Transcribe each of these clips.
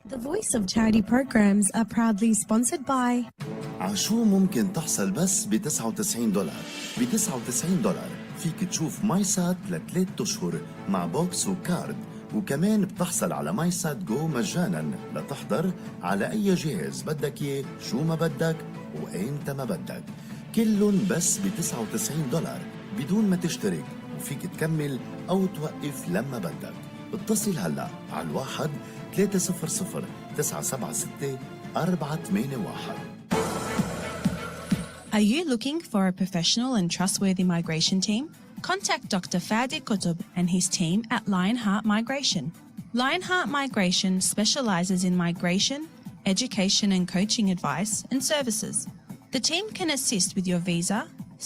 The Voice of Charity programs are proudly sponsored by عشو ممكن تحصل بس ب $99. ب $99 فيك تشوف مايسات ل3 أشهر مع بوكس وكارد، وكمان بتحصل على مايسات جو مجانا لتحضر على أي جهاز بدك إياه، شو ما بدك وأيمتى ما بدك. كلن بس ب $99 بدون ما تشترك، وفيك تكمل أو توقف لما بدك. اتصل هلا على 1-300-976-481. Are you looking for a professional and trustworthy migration team? Contact Dr. Fadi Qutb and his team at Lionheart Migration. Lionheart Migration specialises in migration, education and coaching advice and services. The team can assist with your visa,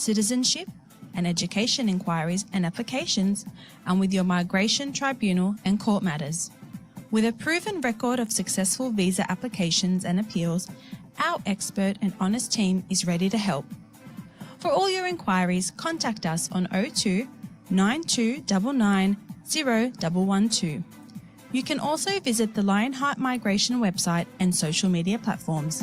citizenship and education inquiries and applications, and with your migration tribunal and court matters. With a proven record of successful visa applications and appeals, our expert and honest team is ready to help. For all your inquiries, contact us on 02 9299 0112. You can also visit the Lionheart Migration website and social media platforms.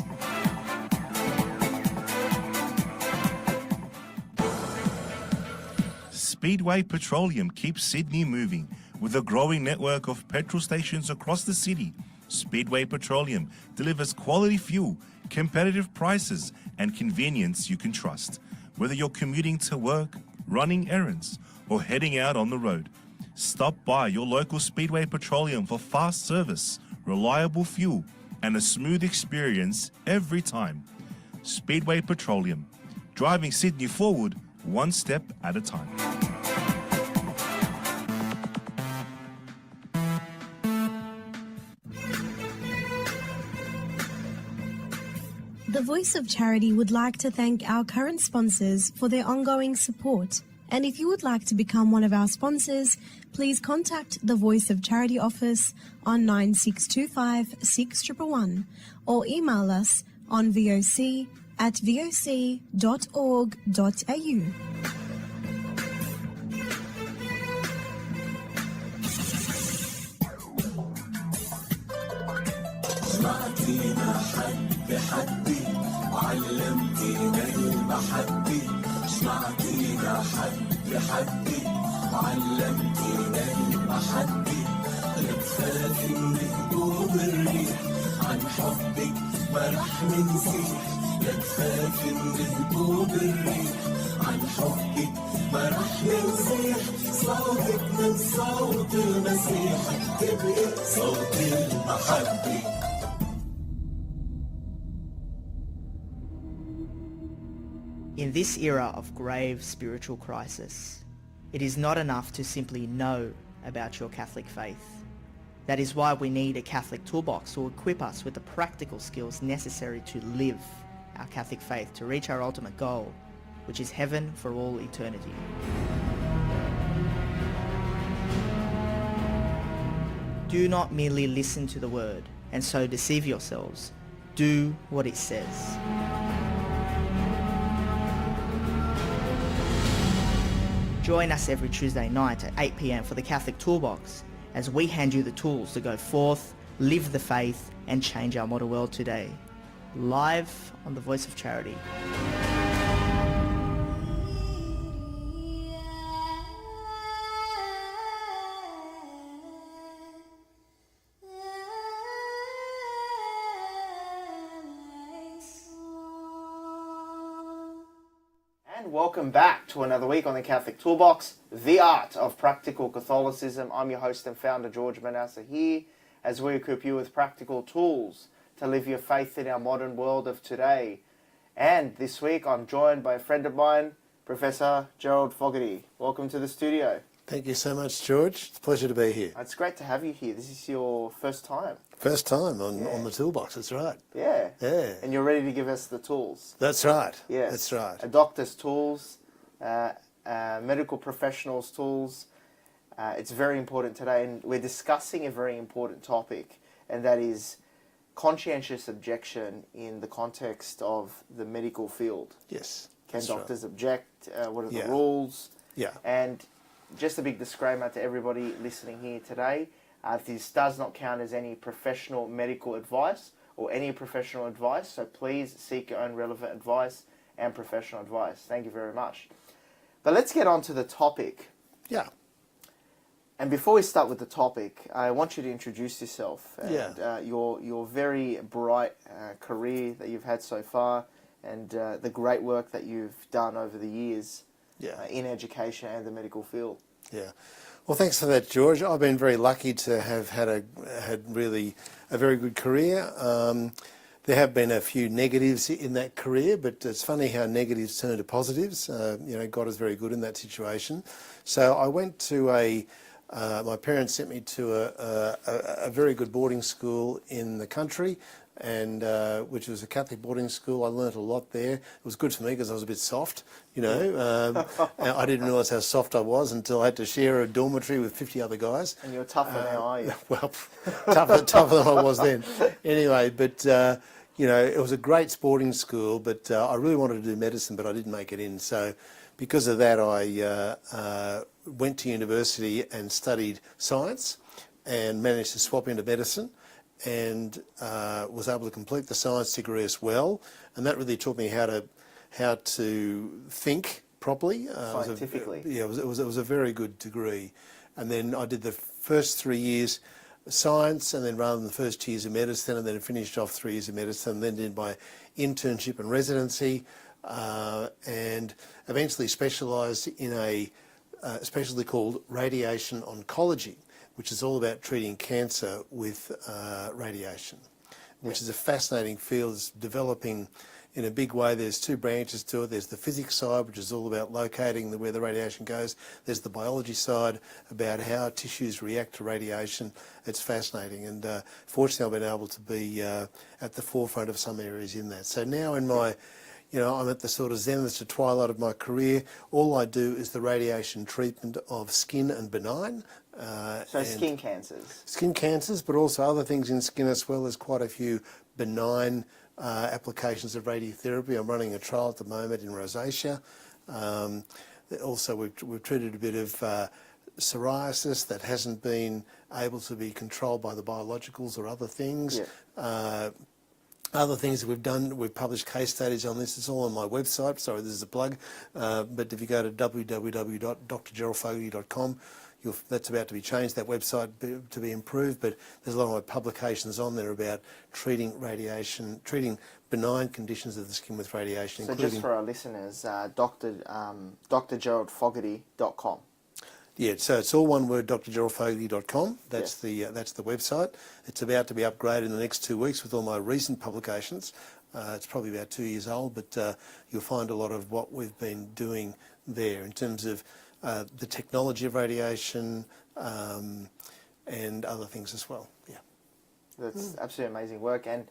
Speedway Petroleum keeps Sydney moving. With a growing network of petrol stations across the city, Speedway Petroleum delivers quality fuel, competitive prices, and convenience you can trust. Whether you're commuting to work, running errands, or heading out on the road, stop by your local Speedway Petroleum for fast service, reliable fuel, and a smooth experience every time. Speedway Petroleum, driving Sydney forward one step at a time. The Voice of Charity would like to thank our current sponsors for their ongoing support. And if you would like to become one of our sponsors, please contact the Voice of Charity office on 9625 6111 or email us on voc@voc.org.au. حدي علمتينا المحبة، سمعتينا حدي علمتينا المحبة، لا تخافي من هبوب الريح، عن حبك ما رح ننسيح، لا تخافي من هبوب الريح، عن حبك ما رح ننسيح، صوتك من صوت المسيح، تبقي صوت المحبة. In this era of grave spiritual crisis, it is not enough to simply know about your Catholic faith. That is why we need a Catholic Toolbox to equip us with the practical skills necessary to live our Catholic faith to reach our ultimate goal, which is heaven for all eternity. Do not merely listen to the word and so deceive yourselves. Do what it says. Join us every Tuesday night at 8 p.m. for the Catholic Toolbox as we hand you the tools to go forth, live the faith, and change our modern world today. Live on the Voice of Charity. And welcome back to another week on the Catholic Toolbox, the art of practical Catholicism. I'm your host and founder, George Manassa, here as we equip you with practical tools to live your faith in our modern world of today. And this week I'm joined by a friend of mine, Professor Gerald Fogarty. Welcome to the studio. Thank you so much, George. It's a pleasure to be here. It's great to have you here. This is your first time. First time on the Toolbox, that's right. Yeah. Yeah. And you're ready to give us the tools. That's right. Yes. That's right. A doctor's tools, medical professionals' tools. It's very important today, and we're discussing a very important topic, and that is conscientious objection in the context of the medical field. Yes. Can doctors object? What are the Yeah. rules? Yeah. And just a big disclaimer to everybody listening here today. This does not count as any professional medical advice or any professional advice, so please seek your own relevant advice and professional advice. Thank you very much. But let's get on to the topic. Yeah. And before we start with the topic, I want you to introduce yourself and Yeah. your very bright career that you've had so far, and the great work that you've done over the years in education and the medical field. Yeah. Well, thanks for that, George. I've been very lucky to have had really a very good career. There have been a few negatives in that career, but it's funny how negatives turn into positives. God is very good in that situation. So I went to my parents sent me to a very good boarding school in the country, and which was a Catholic boarding school. I learnt a lot there. It was good for me because I was a bit soft, and I didn't realise how soft I was until I had to share a dormitory with 50 other guys. And you're tougher now, are you? Well, tougher than I was then. Anyway, but it was a great sporting school, but I really wanted to do medicine, but I didn't make it in. So because of that, I went to university and studied science and managed to swap into medicine, and was able to complete the science degree as well, and that really taught me how to think properly. Scientifically. It was a very good degree. And then I did the first 3 years science, and then rather than the first 2 years of medicine, and then finished off 3 years of medicine, and then did my internship and residency, and eventually specialised in a specialty called radiation oncology, which is all about treating cancer with radiation, which is a fascinating field. It's developing in a big way. There's two branches to it. There's the physics side, which is all about locating where the radiation goes. There's the biology side, about how tissues react to radiation. It's fascinating, and fortunately I've been able to be at the forefront of some areas in that. So now in my I'm at the sort of zenith to twilight of my career. All I do is the radiation treatment of skin and benign. So skin cancers. Skin cancers, but also other things in skin as well. There's quite a few benign applications of radiotherapy. I'm running a trial at the moment in rosacea. Also, we've treated a bit of psoriasis that hasn't been able to be controlled by the biologicals or other things. Yeah. Other things that we've done, we've published case studies on this. It's all on my website. Sorry, this is a plug. But if you go to www.drgeraldfogarty.com, that's about to be changed, that website to be improved. But there's a lot of my publications on there about treating radiation, treating benign conditions of the skin with radiation. So just for our listeners, drgeraldfogarty.com. Yeah, so it's all one word, drgeraldfogarty.com. That's the website. It's about to be upgraded in the next 2 weeks with all my recent publications. It's probably about 2 years old, but you'll find a lot of what we've been doing there in terms of the technology of radiation and other things as well. Yeah, that's absolutely amazing work. And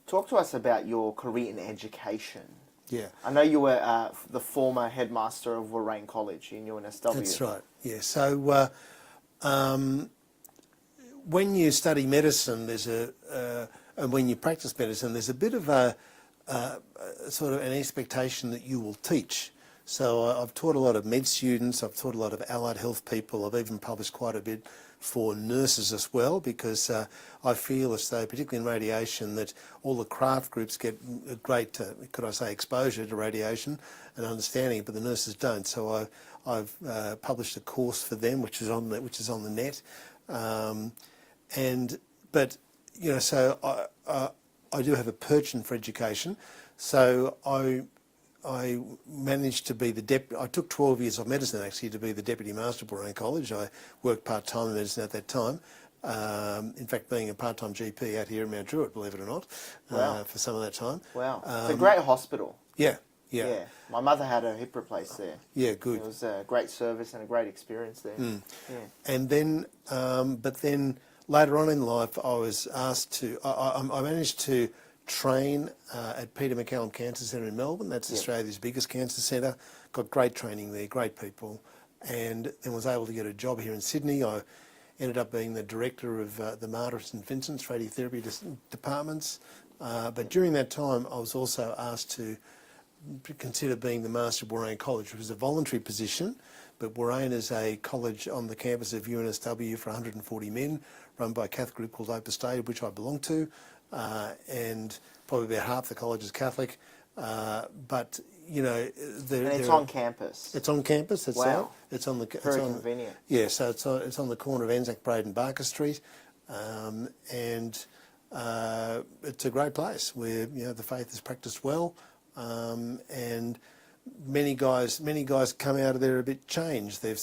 talk to us about your career in education. Yeah, I know you were the former headmaster of Warrain College in UNSW. That's right. Yeah. So when you study medicine, and when you practice medicine, there's a bit of a sort of an expectation that you will teach. So I've taught a lot of med students. I've taught a lot of allied health people. I've even published quite a bit for nurses as well, because I feel as though, particularly in radiation, that all the craft groups get a great, could I say, exposure to radiation and understanding, but the nurses don't. So I've published a course for them, which is on the net, so I do have a penchant for education. So I managed to be the I took 12 years of medicine actually to be the Deputy Master of Warrain College. I worked part-time in medicine at that time. In fact, being a part-time GP out here in Mount Druitt, believe it or not, for some of that time. Wow. It's a great hospital. Yeah. My mother had her hip replaced there. Yeah, good. It was a great service and a great experience there. Mm. Yeah. And then, but then later on in life, I was asked to, I managed to train at Peter MacCallum Cancer Centre in Melbourne. That's Australia's biggest cancer centre. Got great training there, great people, and then was able to get a job here in Sydney. I ended up being the director of the Mater St Vincent's radiotherapy departments. But during that time, I was also asked to consider being the Master of Warrain College, which was a voluntary position, but Warrane is a college on the campus of UNSW for 140 men, run by a Catholic group called Opus Dei, which I belong to, and probably about half the college is Catholic. But you know, and it's on campus. It's on campus. It's wow. It's on the. Very convenient. Yeah, so it's on the corner of Anzac Parade and Barker Street, and it's a great place where the faith is practiced well, and many guys come out of there a bit changed. They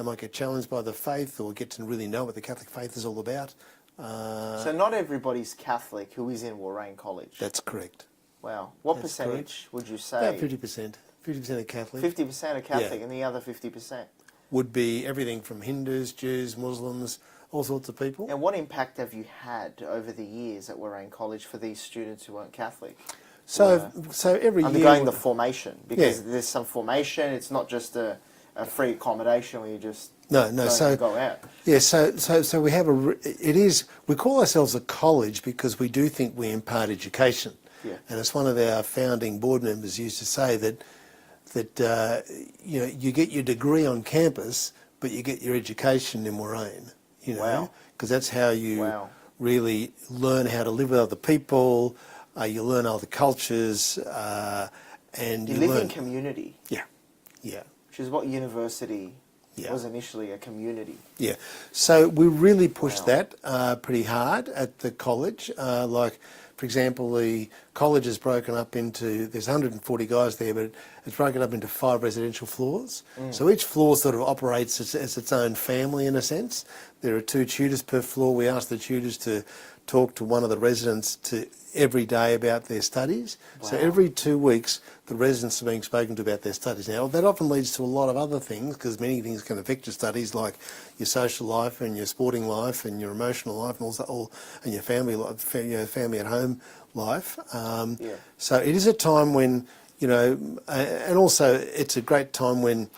might get challenged by the faith or get to really know what the Catholic faith is all about. So not everybody's Catholic who is in Warrane College. That's correct. Wow. What That's percentage would you say? About 50%. 50% are Catholic. 50% are Catholic, and the other 50%? Would be everything from Hindus, Jews, Muslims, all sorts of people. And what impact have you had over the years at Warrane College for these students who weren't Catholic? So every year... Undergoing the formation, because there's some formation, it's not just a free accommodation where you just don't go out. Yeah, so we have we call ourselves a college because we do think we impart education. Yeah. And it's one of our founding board members used to say that you get your degree on campus, but you get your education in Warrane. Wow. Because that's how you really learn how to live with other people. You learn other cultures, and you live in community. Yeah, yeah. Which is what university was initially, a community. Yeah. So we really pushed that pretty hard at the college. For example, the college is broken up into, there's 140 guys there, but it's broken up into 5 residential floors. So each floor sort of operates as its own family in a sense. There are 2 tutors per floor. We ask the tutors to talk to one of the residents every day about their studies. Wow. So every 2 weeks, the residents are being spoken to about their studies. Now, that often leads to a lot of other things, because many things can affect your studies, like your social life and your sporting life and your emotional life, and also and your family life, family at home life. So it is a time when, and also it's a great time when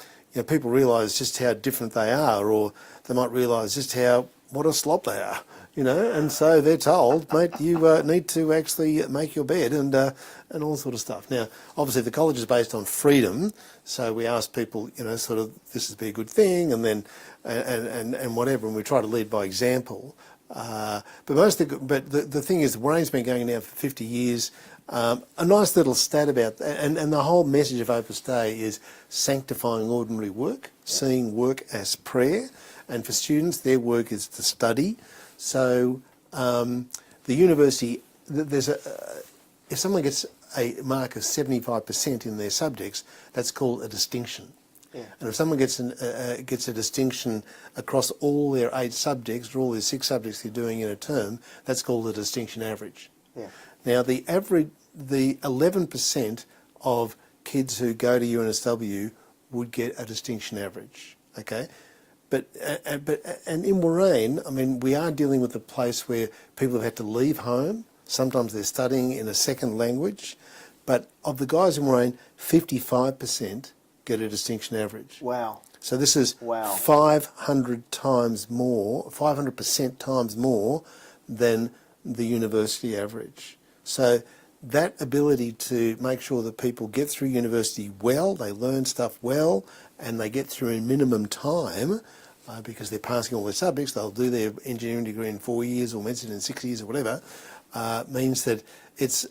people realise just how different they are, or they might realise just what a slop they are. And so they're told, mate, you need to actually make your bed and all sort of stuff. Now, obviously, the college is based on freedom, so we ask people, sort of, this would be a good thing, and then and whatever, and we try to lead by example. But the thing is, Warrane's been going now for 50 years. A nice little stat about that, and the whole message of Opus Dei is sanctifying ordinary work, seeing work as prayer, and for students, their work is to study. So the university, if someone gets a mark of 75% in their subjects, that's called a distinction. Yeah. And if someone gets a distinction across all their 8 subjects, or all their 6 subjects they're doing in a term, that's called a distinction average. Yeah. Now the 11% of kids who go to UNSW would get a distinction average. Okay. But in Warrane, I mean, we are dealing with a place where people have had to leave home. Sometimes they're studying in a second language. But of the guys in Warrane, 55% get a distinction average. Wow. So this is 500% times more than the university average. So that ability to make sure that people get through university well, they learn stuff well, and they get through in minimum time, because they're passing all their subjects, they'll do their engineering degree in 4 years or medicine in 6 years or whatever, means that it's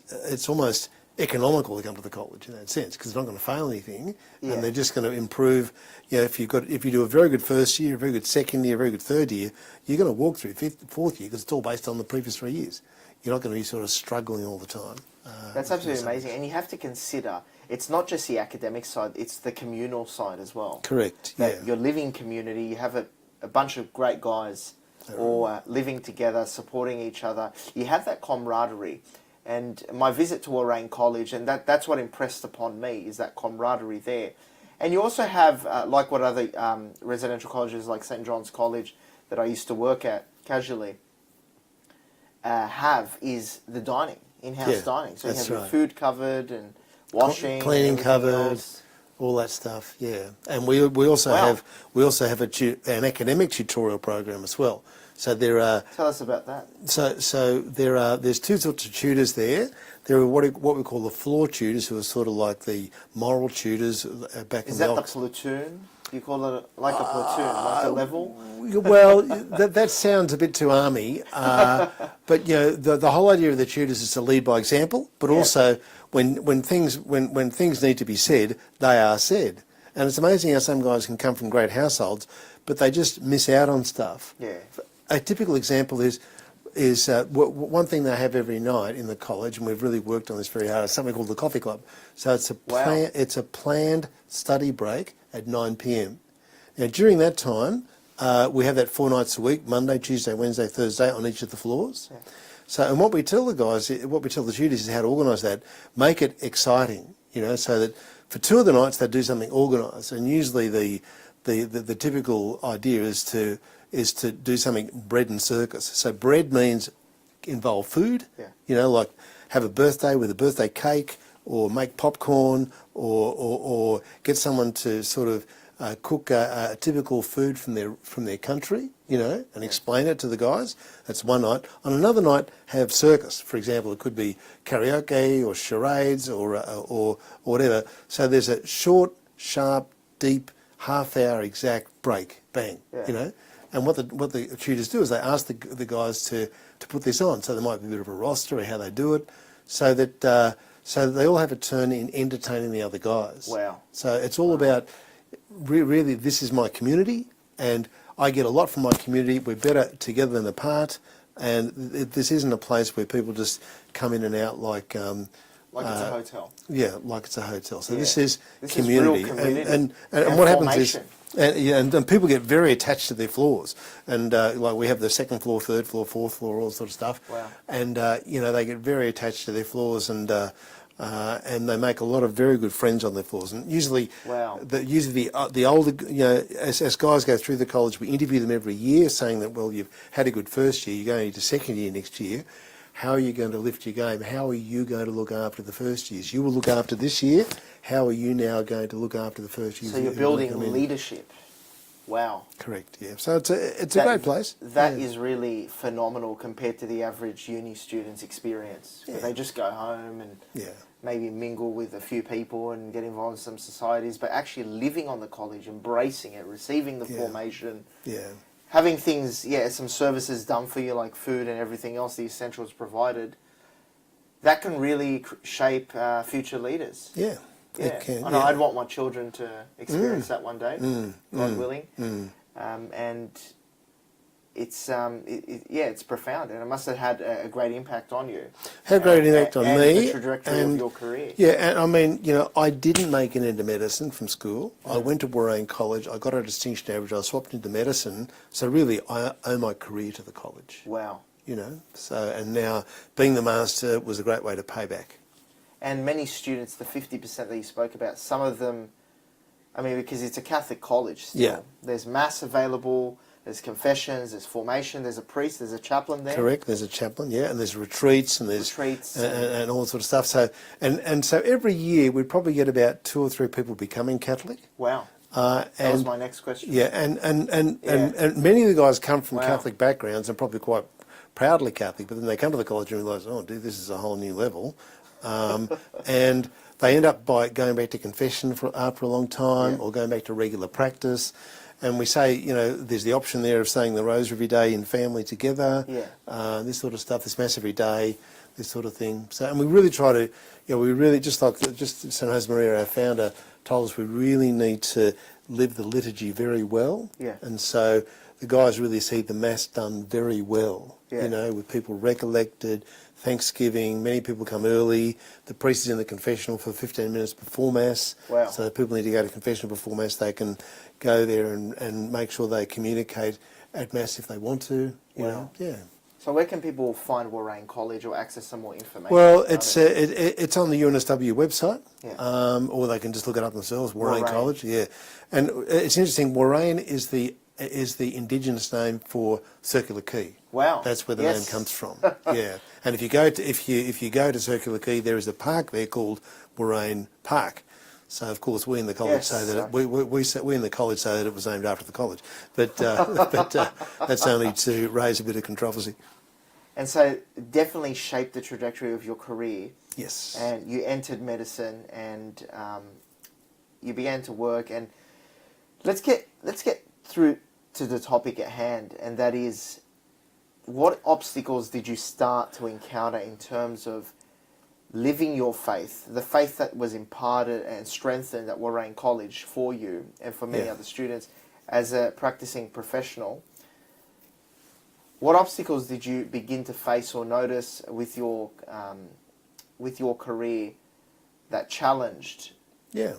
almost economical to come to the college in that sense, because they're not going to fail anything, and they're just going to improve. If you do a very good first year, a very good second year, a very good third year, you're going to walk through fourth year, because it's all based on the previous 3 years. You're not going to be sort of struggling all the time. That's absolutely amazing, and you have to consider it's not just the academic side, it's the communal side as well. Correct, Your living community, you have a bunch of great guys all living together, supporting each other. You have that camaraderie. And my visit to Warrane College, and that's what impressed upon me, is that camaraderie there. And you also have, like what other residential colleges like St. John's College that I used to work at casually have, is the dining, in-house dining. So you have your food covered and washing, cleaning covered, all that stuff. Yeah, and we also have an academic tutorial program as well. So there are. Tell us about that. So there's 2 sorts of tutors there. There are what we call the floor tutors, who are sort of like the moral tutors back in the. Is that the platoon? Do you call it like a platoon, like a level? Well, that sounds a bit too army, but you know the whole idea of the tutors is to lead by example, but also when things need to be said, they are said. And it's amazing how some guys can come from great households, but they just miss out on stuff. Yeah. A typical example is one thing they have every night in the college, and we've really worked on this very hard, is something called the coffee club. So it's a planned study break at 9 p.m. Now during that time, we have that 4 nights a week, Monday, Tuesday, Wednesday, Thursday, on each of the floors. Yeah. So, and what we tell the guys, what we tell the tutors is how to organise that. Make it exciting, you know, so that for 2 of the nights they do something organised. And usually the typical idea is to do something bread and circus. So bread means involve food, you know, like have a birthday with a birthday cake, or make popcorn, or get someone to sort of cook a typical food from their country, you know, and explain it to the guys. That's one night. On another night, have circus. For example, it could be karaoke or charades or whatever. So there's a short, sharp, deep, half-hour exact break, bang, you know. And what the tutors do is they ask the guys to put this on. So there might be a bit of a roster of how they do it, so that they all have a turn in entertaining the other guys. Wow. So it's all about, really, this is my community, and I get a lot from my community. We're better together than apart, and this isn't a place where people just come in and out like it's a hotel. Yeah, like it's a hotel. So this is community. Is real community. And what happens is, and people get very attached to their floors, and like we have the 2nd floor, 3rd floor, 4th floor, all sort of stuff. Wow. And you know, they get very attached to their floors, and they make a lot of very good friends on their floors. And usually, the older, you know, as guys go through the college, we interview them every year, saying that, well, you've had a good first year, you're going into 2nd year next year. How are you going to lift your game? How are you going to look after the first years? You will look after this year. How are you now going to look after the first years? So you're building leadership. Wow. Correct, yeah. So it's a great place. That is really phenomenal compared to the average uni student's experience. Yeah. They just go home and maybe mingle with a few people and get involved in some societies, but actually living on the college, embracing it, receiving the formation. Yeah. Having things, some services done for you, like food and everything else, the essentials provided, that can really shape future leaders. Yeah, it can. I know I'd want my children to experience that one day, God willing. And it's it's profound, and it must have had a great impact on you. Had a great impact on me. The trajectory of your career. Yeah, and I mean, you know, I didn't make it into medicine from school. I went to Warrane College. I got a distinction average. I swapped into medicine. So really, I owe my career to the college. Wow. You know, so, and now being the master was a great way to pay back. And many students, the 50% that you spoke about, some of them, I mean, because it's a Catholic college still. Yeah. There's mass available. There's confessions, there's formation, there's a priest, there's a chaplain there. Correct, there's a chaplain, yeah, and there's retreats and there's and all sort of stuff. So and so every year we probably get about 2 or 3 people becoming Catholic. Wow. That was my next question. Yeah, and many of the guys come from Catholic backgrounds and probably quite proudly Catholic, but then they come to the college and realise, oh, dude, this is a whole new level, and they end up by going back to confession after a long time, or going back to regular practice. And we say, you know, there's the option there of saying the rosary every day in family together, this sort of stuff, this Mass every day, this sort of thing. So, and we really try to, you know, we really, just St. Josemaria, our founder, told us we really need to live the liturgy very well. Yeah. And so the guys really see the Mass done very well, you know, with people recollected, Thanksgiving, many people come early. The priest is in the confessional for 15 minutes before Mass. Wow. So people need to go to confessional before Mass. They can go there and make sure they communicate at Mass if they want to. You know? Yeah. So where can people find Warrane College or access some more information? Well, it's on the UNSW website, or they can just look it up themselves. Warrane College, yeah. And it's interesting. Warrane is the indigenous name for Circular Quay. Wow. That's where the name comes from. Yeah. And if you go to Circular Quay, there is a park there called Warrane Park. So of course we in the college say that we in the college say that it was named after the college, but that's only to raise a bit of controversy. And so definitely shaped the trajectory of your career. Yes. And you entered medicine and you began to work, and Let's get through to the topic at hand, and that is, what obstacles did you start to encounter in terms of living your faith, the faith that was imparted and strengthened at Warrain College for you and for many other students as a practicing professional? What obstacles did you begin to face or notice with your career that challenged your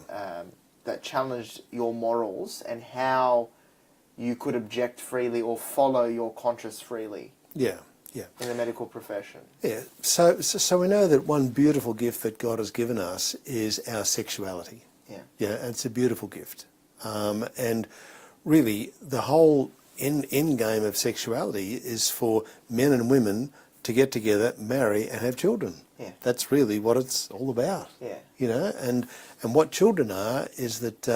morals, and how you could object freely or follow your conscience freely? Yeah. In the medical profession. Yeah. So we know that one beautiful gift that God has given us is our sexuality. Yeah. Yeah, and it's a beautiful gift. And really, the whole end game of sexuality is for men and women to get together, marry, and have children. Yeah. That's really what it's all about. Yeah. You know, and what children are is that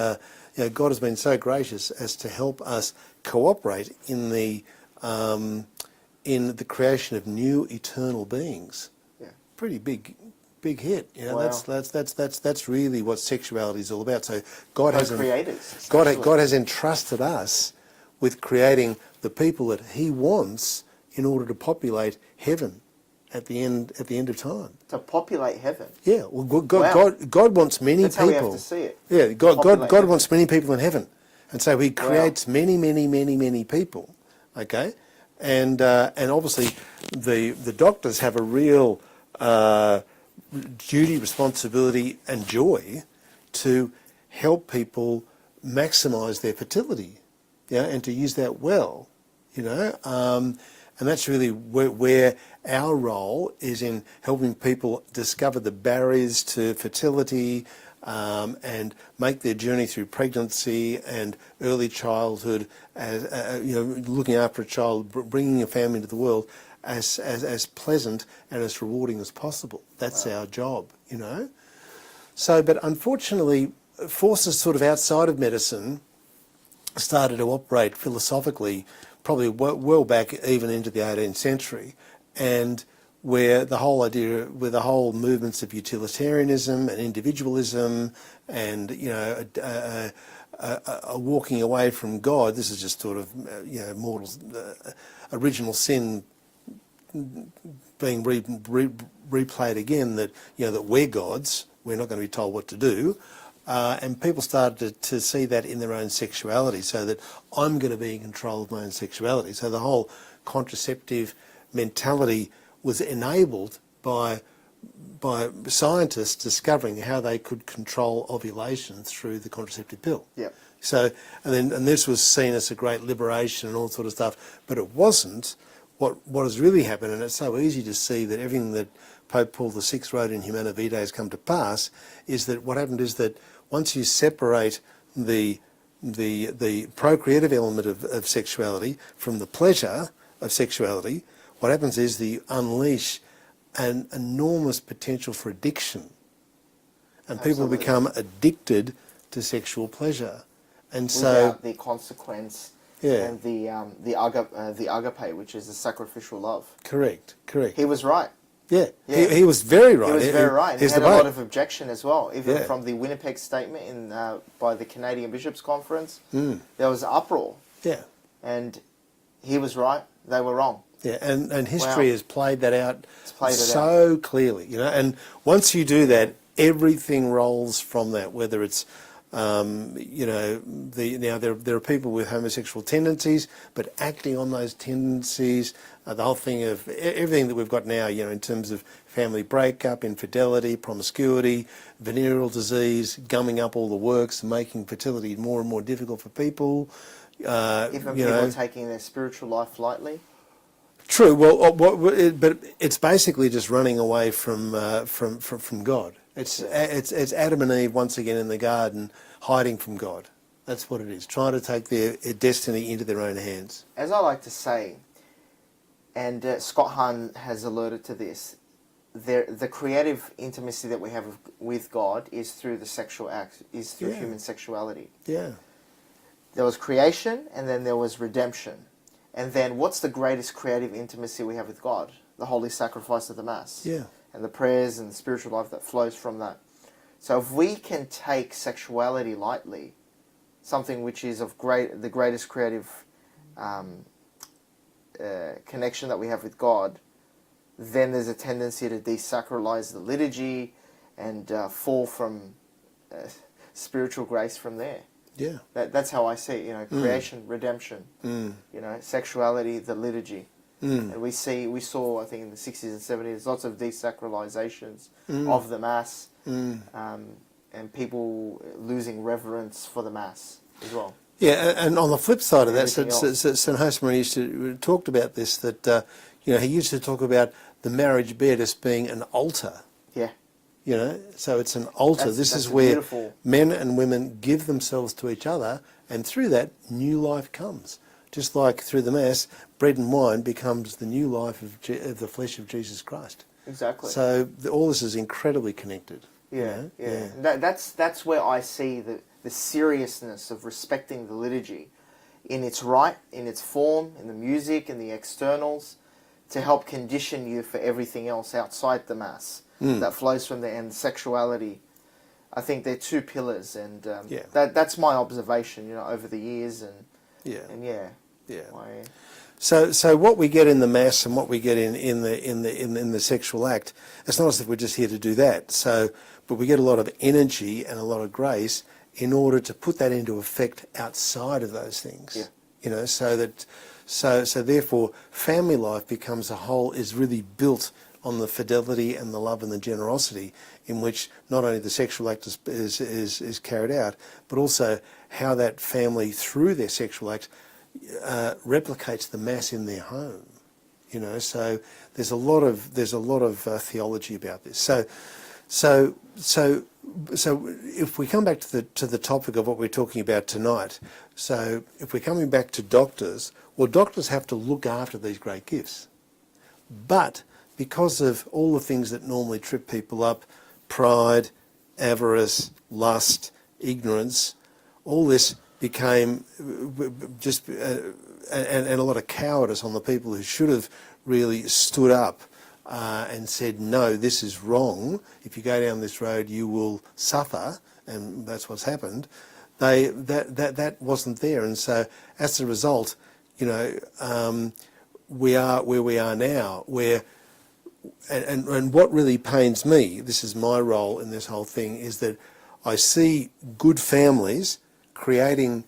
you know, God has been so gracious as to help us cooperate in the creation of new eternal beings. Yeah. Pretty big hit. You know, Wow. that's really what sexuality is all about. So God has creators. God has entrusted us with creating the people that He wants in order to populate heaven at the end of time. To populate heaven. Yeah. Well, Wow. God wants many That's people. how we have to see it. Yeah. Populate God heaven. wants many people in heaven, and so He creates many people. Okay. And obviously, the doctors have a real duty, responsibility, and joy to help people maximise their fertility, yeah, and to use that well, you know. And that's really where our role is, in helping people discover the barriers to fertility, and make their journey through pregnancy and early childhood, as you know, looking after a child, bringing a family into the world, as pleasant and as rewarding as possible. That's our job, you know. So, but unfortunately, forces sort of outside of medicine started to operate philosophically, probably well back even into the 18th century, and where the whole movements of utilitarianism and individualism and, you know, a walking away from God. This is just sort of, you know, mortals, original sin being replayed again, that, you know, that we're gods, we're not going to be told what to do. And people started to see that in their own sexuality, so that I'm going to be in control of my own sexuality. So the whole contraceptive mentality was enabled by scientists discovering how they could control ovulation through the contraceptive pill. Yeah. So, and this was seen as a great liberation and all sort of stuff, but it wasn't. What has really happened, and it's so easy to see that everything that Pope Paul VI wrote in Humana Vitae has come to pass, is that what happened is that once you separate the procreative element of sexuality from the pleasure of sexuality, what happens is you unleash an enormous potential for addiction, and Absolutely. people become addicted to sexual pleasure, and Without the consequence. Yeah. And the agape, which is the sacrificial love. correct. He was right. Yeah, Yeah. He was very right. He was very right. He He's had the a lot boat. of objection as well, even Yeah. from the Winnipeg statement by the Canadian Bishops' Conference. There was uproar, Yeah. and he was right. They were wrong. Yeah, and history has played that out played it so clearly, you know. And once you do that, everything rolls from that. Whether it's, you know, now there are people with homosexual tendencies, but acting on those tendencies, the whole thing of everything that we've got now, you know, in terms of family breakup, infidelity, promiscuity, venereal disease, gumming up all the works, and making fertility more and more difficult for people. Even you people know, taking their spiritual life lightly. True. Well, but it's basically just running away from God. It's Adam and Eve once again in the garden, hiding from God. That's what it is. Trying to take their destiny into their own hands. As I like to say, and Scott Hahn has alerted to this, the creative intimacy that we have with God is through the sexual act, is through human sexuality. Yeah. There was creation, and then there was redemption. And then what's the greatest creative intimacy we have with God? The holy sacrifice of the Mass. Yeah. And the prayers and the spiritual life that flows from that. So if we can take sexuality lightly, something which is of the greatest creative connection that we have with God, then there's a tendency to desacralize the liturgy and fall from spiritual grace from there. Yeah. That's how I see it, creation, redemption, sexuality, the liturgy. And we saw, I think in the 60s and 70s, lots of desacralizations of the Mass, and people losing reverence for the Mass as well. Yeah, and on the flip side of that, St. Josemaria used to talked about this, that he used to talk about the marriage bed as being an altar. Yeah. So it's an altar. This is where beautiful men and women give themselves to each other, and through that, new life comes. Just like through the Mass, bread and wine becomes the new life of the flesh of Jesus Christ. Exactly. So all this is incredibly connected. Yeah. That's where I see the seriousness of respecting the liturgy in its rite, in its form, in the music, in the externals, to help condition you for everything else outside the Mass that flows from there, and sexuality. I think they're two pillars, and that's my observation, over the years, So what we get in the Mass and what we get in the sexual act, it's not as if we're just here to do that. But we get a lot of energy and a lot of grace in order to put that into effect outside of those things. Yeah. So therefore family life becomes a whole, is really built on the fidelity and the love and the generosity in which not only the sexual act is carried out, but also how that family through their sexual act replicates the Mass in their home. So there's a lot of theology about this. So if we come back to the topic of what we're talking about tonight, so if we're coming back to doctors, well, doctors have to look after these great gifts. But because of all the things that normally trip people up, pride, avarice, lust, ignorance, all this became just, and a lot of cowardice on the people who should have really stood up and said, no, this is wrong. If you go down this road, you will suffer, and that's what's happened. That wasn't there, and so as a result, we are where we are now. And what really pains me, this is my role in this whole thing, is that I see good families creating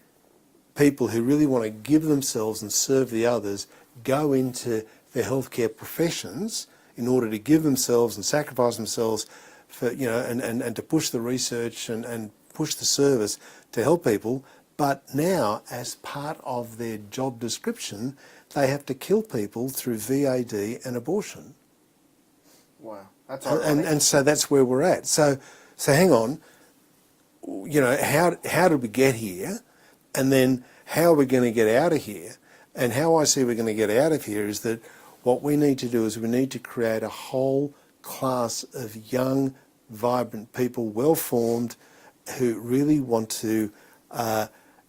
people who really want to give themselves and serve the others, go into the healthcare professions in order to give themselves and sacrifice themselves for, and to push the research and push the service to help people. But now, as part of their job description, they have to kill people through VAD and abortion. Wow, that's ironic. And so that's where we're at. So hang on, how did we get here? And then how are we going to get out of here? And how I see we're going to get out of here is that what we need to do is we need to create a whole class of young, vibrant people, well-formed, who really want to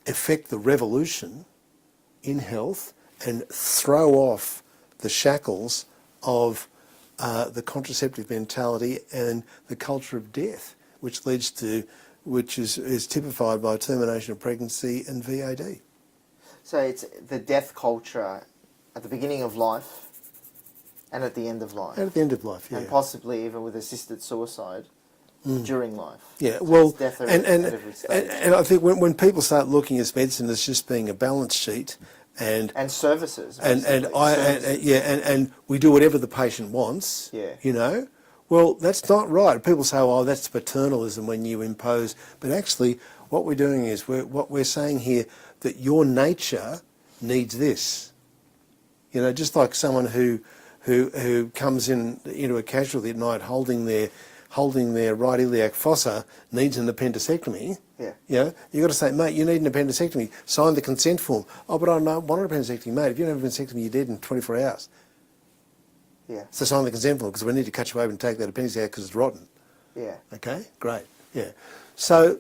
effect the revolution in health and throw off the shackles of the contraceptive mentality and the culture of death, which is typified by termination of pregnancy and VAD. So it's the death culture at the beginning of life and at the end of life. And at the end of life, yeah. And possibly even with assisted suicide during life. Yeah, so well, death and every stage. And I think when people start looking at medicine as just being a balance sheet and services, and we do whatever the patient wants, well, that's not right. People say, oh, that's paternalism when you impose, but actually what we're doing is we're saying here that your nature needs this. Just like someone who comes into a casualty at night holding their right iliac fossa needs an appendectomy. Yeah. You've got to say, mate, you need an appendectomy. Sign the consent form. Oh, but I don't want an appendectomy, mate. If you don't have an appendectomy, you're dead in 24 hours. Yeah. So sign the consent form because we need to cut you open and take that appendix out because it's rotten. Yeah. Okay, great. Yeah. So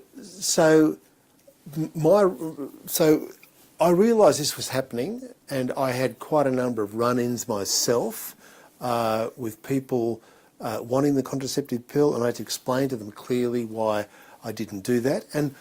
I realised this was happening, and I had quite a number of run-ins myself with people wanting the contraceptive pill, and I had to explain to them clearly why I didn't do that. And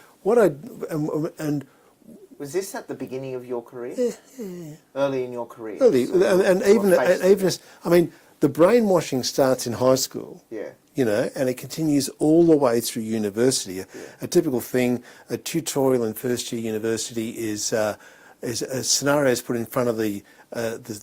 Was this at the beginning of your career? Yeah. Early in your career? Early, So and you even were faced with even as, I mean, the brainwashing starts in high school. Yeah. You know, and it continues all the way through university. A typical thing, a tutorial in first year university is a scenario is put in front of the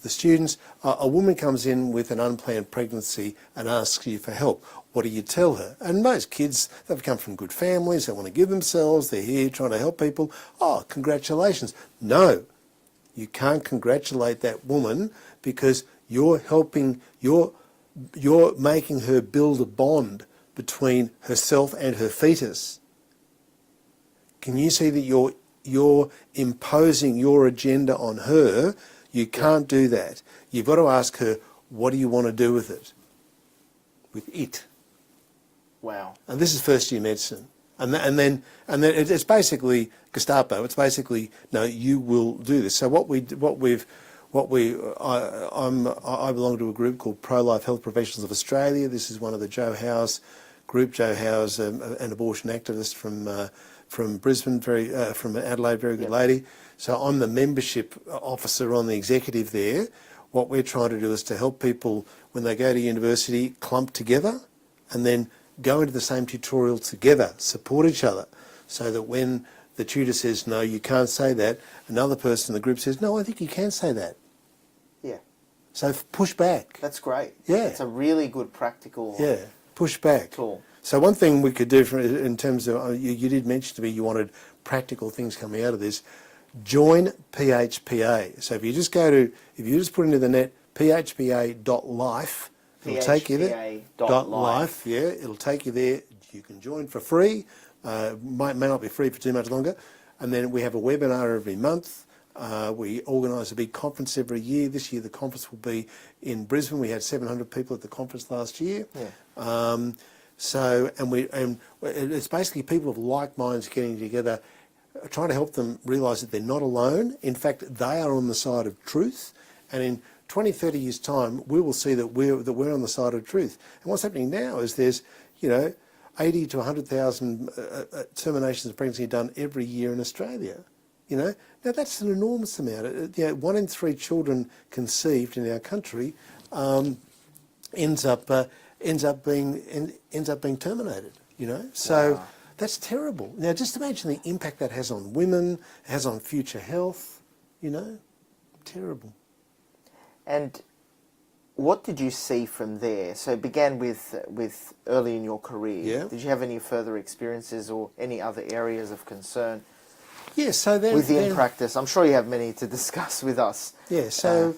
students. A woman comes in with an unplanned pregnancy and asks you for help. What do you tell her? And most kids, they've come from good families, they want to give themselves, they're here trying to help people. Oh, congratulations. No, you can't congratulate that woman because you're helping, you're making her build a bond between herself and her fetus. Can you see that you're imposing your agenda on her? You can't do that. You've got to ask her, what do you want to do with it? With it. Wow. And this is first year medicine. And then it's basically Gestapo. It's basically, no, you will do this. So I belong to a group called Pro-Life Health Professionals of Australia. This is one of the Joe Howe's group. Joe Howe's an abortion activist from Brisbane, from Adelaide, very good lady. So I'm the membership officer on the executive there. What we're trying to do is to help people when they go to university clump together and then go into the same tutorial together, support each other, so that when the tutor says, no, you can't say that, another person in the group says, no, I think you can say that. Yeah. So push back. That's great. Yeah. It's a really good practical push back. tool. So one thing we could do in terms of, you did mention to me you wanted practical things coming out of this, join PHPA. So if you just put into the net phpa.life, it'll take you there. .life, yeah, it'll take you there. You can join for free. May not be free for too much longer. And then we have a webinar every month. We organise a big conference every year. This year the conference will be in Brisbane. We had 700 people at the conference last year. Yeah. And it's basically people of like minds getting together, trying to help them realise that they're not alone. In fact, they are on the side of truth. And in 20, 30 years' time, we will see that we're on the side of truth. And what's happening now is there's, 80 to 100,000 terminations of pregnancy done every year in Australia. Now that's an enormous amount. 1 in 3 children conceived in our country ends up being terminated. So wow. That's terrible. Now just imagine the impact that has on women, has on future health. Terrible. And what did you see from there? So it began with early in your career. Yeah. Did you have any further experiences or any other areas of concern? Yeah, so then... Within practice. I'm sure you have many to discuss with us. Yeah, so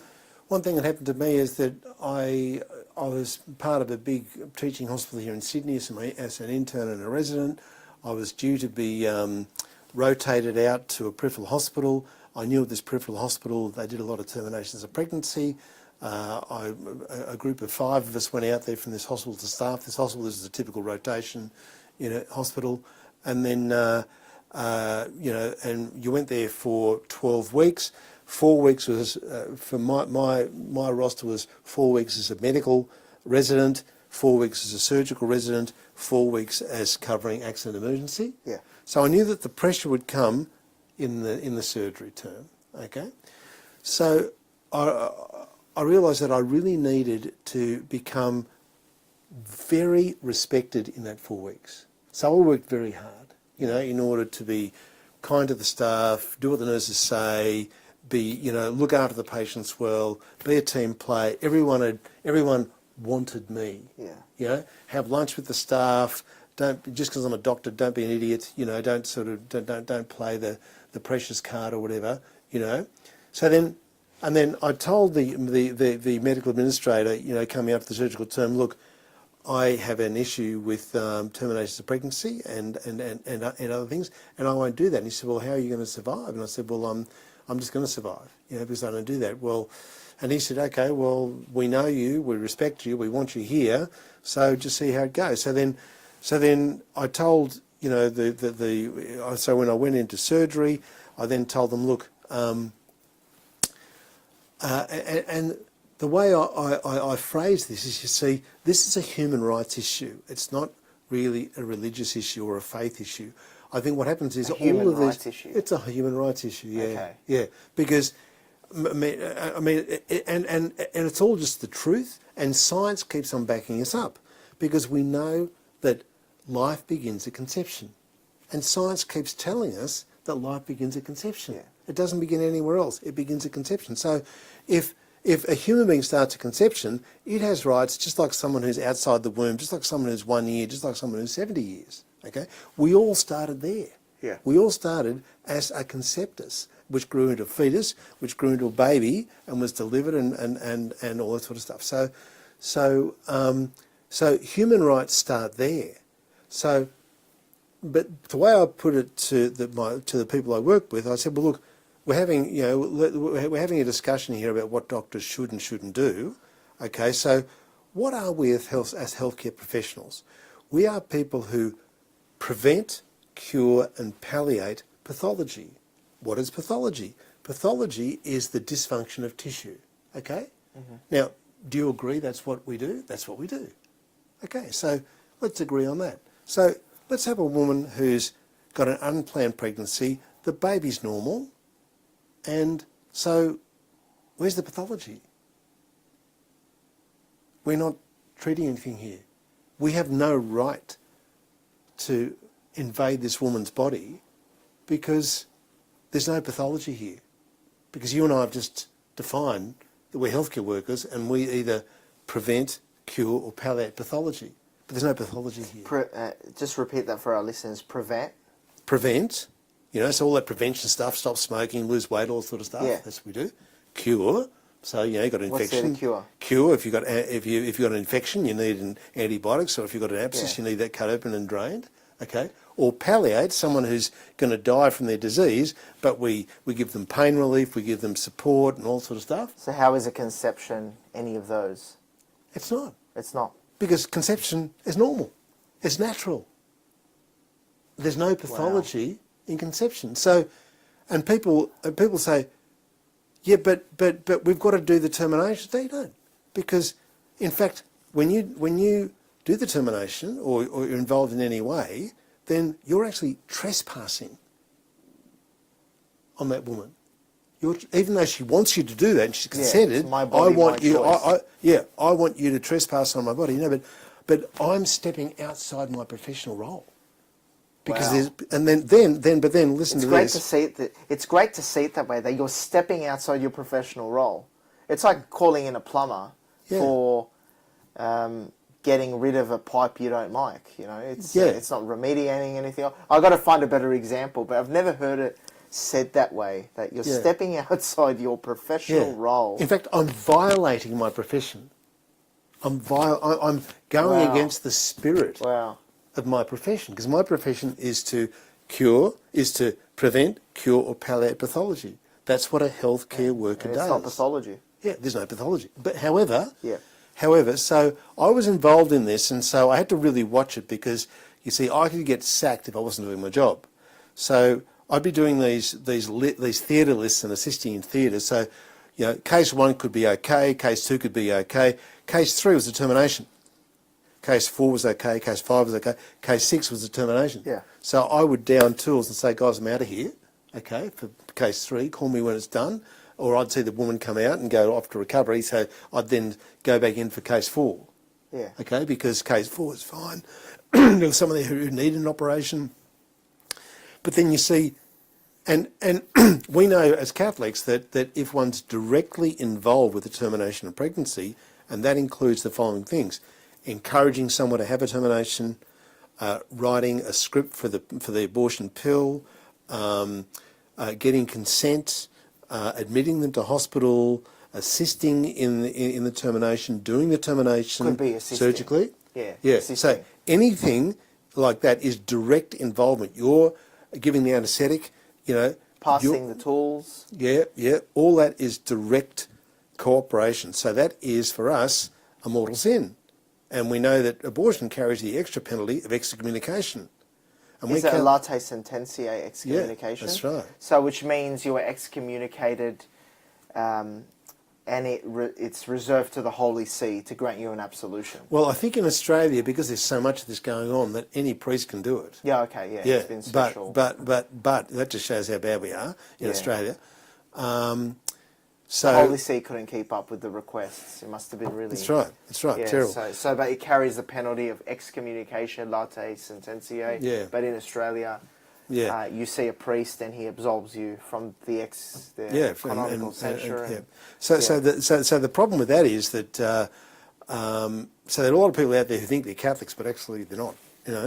one thing that happened to me is that I was part of a big teaching hospital here in Sydney as an intern and a resident. I was due to be rotated out to a peripheral hospital. I knew at this peripheral hospital they did a lot of terminations of pregnancy. A group of 5 of us went out there from this hospital to staff this hospital. This is a typical rotation, hospital. And then, and you went there for 12 weeks. 4 weeks was, for my roster was 4 weeks as a medical resident, 4 weeks as a surgical resident, 4 weeks as covering accident emergency. Yeah. So I knew that the pressure would come in the surgery term. Okay. So I realised that I really needed to become very respected in that 4 weeks. So I worked very hard, in order to be kind to the staff, do what the nurses say, look after the patients well, be a team player. Everyone wanted me. Yeah. Have lunch with the staff. Don't, just because I'm a doctor, don't be an idiot. Don't play the precious card or whatever. So then. And then I told the medical administrator, coming up to the surgical term, look, I have an issue with terminations of pregnancy and other things, and I won't do that. And he said, well, how are you going to survive? And I said, well, I'm just going to survive, because I don't do that. Well, and he said, okay, well, we know you, we respect you, we want you here, so just see how it goes. So then I told, so when I went into surgery, I then told them, look. And the way I phrase this is, you see, this is a human rights issue. It's not really a religious issue or a faith issue. I think what happens is A human all of rights these. issue. It's a human rights issue. Yeah, Okay. yeah. Because and it's all just the truth, and science keeps on backing us up because we know that life begins at conception, and science keeps telling us that life begins at conception. Yeah. It doesn't begin anywhere else. It begins at conception. So if a human being starts at conception, it has rights just like someone who's outside the womb, just like someone who's 1 year, just like someone who's 70 years. Okay? We all started there. Yeah. We all started as a conceptus, which grew into a fetus, which grew into a baby, and was delivered, and all that sort of stuff. So human rights start there. So, but the way I put it to the people I work with, I said, well, look, we're having a discussion here about what doctors should and shouldn't do. Okay, so what are we as healthcare professionals? We are people who prevent, cure, and palliate pathology. What is pathology? Pathology is the dysfunction of tissue. Okay? Mm-hmm. Now, do you agree that's what we do? That's what we do. Okay, so let's agree on that. So let's have a woman who's got an unplanned pregnancy, the baby's normal, and so where's the pathology? We're not treating anything here. We have no right to invade this woman's body because there's no pathology here. Because you and I have just defined that we're healthcare workers and we either prevent, cure or palliate pathology. But there's no pathology here. Just repeat that for our listeners. Prevent. Prevent, so all that prevention stuff, stop smoking, lose weight, all that sort of stuff. Yeah. That's what we do. Cure. So you've got an What's infection. there to cure? Cure. If you've got an infection, you need an antibiotics, or if you've got an abscess, you need that cut open and drained. Okay. Or palliate, someone who's going to die from their disease, but we give them pain relief, we give them support and all sort of stuff. So how is a conception any of those? It's not. It's not. Because conception is normal. It's natural. There's no pathology in conception. So, and people say, yeah, but we've got to do the termination. They don't, because in fact, when you do the termination or you're involved in any way, then you're actually trespassing on that woman. Even though she wants you to do that and she's consented, it's my body, I want my you. choice. I want you to trespass on my body. But I'm stepping outside my professional role. Because then listen to this. It's great to see it that way, that you're stepping outside your professional role. It's like calling in a plumber for getting rid of a pipe you don't like. It's not remediating anything. I've got to find a better example, but I've never heard it said that way, that you're stepping outside your professional role. In fact, I'm violating my profession. I'm going against the spirit of my profession, because my profession is to prevent, cure or palliate pathology. That's what a healthcare worker does. It's not pathology. Yeah, there's no pathology. But however, so I was involved in this, and so I had to really watch it, because you see, I could get sacked if I wasn't doing my job. So I'd be doing these theatre lists and assisting in theatre. So, case 1 could be okay, case 2 could be okay, case 3 was a termination. Case 4 was okay, case 5 was okay, case 6 was a termination. Yeah. So I would down tools and say, guys, I'm out of here, okay, for case 3, call me when it's done. Or I'd see the woman come out and go off to recovery, so I'd then go back in for case 4. Yeah. Okay, because case 4 is fine. There was someone there who needed an operation. But then you see, and we know as Catholics that if one's directly involved with the termination of pregnancy, and that includes the following things: encouraging someone to have a termination, writing a script for the abortion pill, getting consent, admitting them to hospital, assisting in the termination, doing the termination Could be assisting. surgically. Yeah. Yeah. Assisting. So anything like that is direct involvement. You're giving the anaesthetic, Passing the tools. Yeah. All that is direct cooperation. So that is, for us, a mortal sin. And we know that abortion carries the extra penalty of excommunication. And Is it a late sententiae excommunication? Yeah, that's right. So which means you were excommunicated and it's reserved to the Holy See to grant you an absolution. Well, I think in Australia, because there's so much of this going on, that any priest can do it. Yeah, okay, yeah, it's been special. But that just shows how bad we are in Australia. So the Holy See couldn't keep up with the requests. It must have been really... That's right, yeah, terrible. But it carries the penalty of excommunication, late sententiae. Yeah. But in Australia... Yeah. You see a priest and he absolves you from the canonical censure. So the problem with that is that so there are a lot of people out there who think they're Catholics, but actually they're not.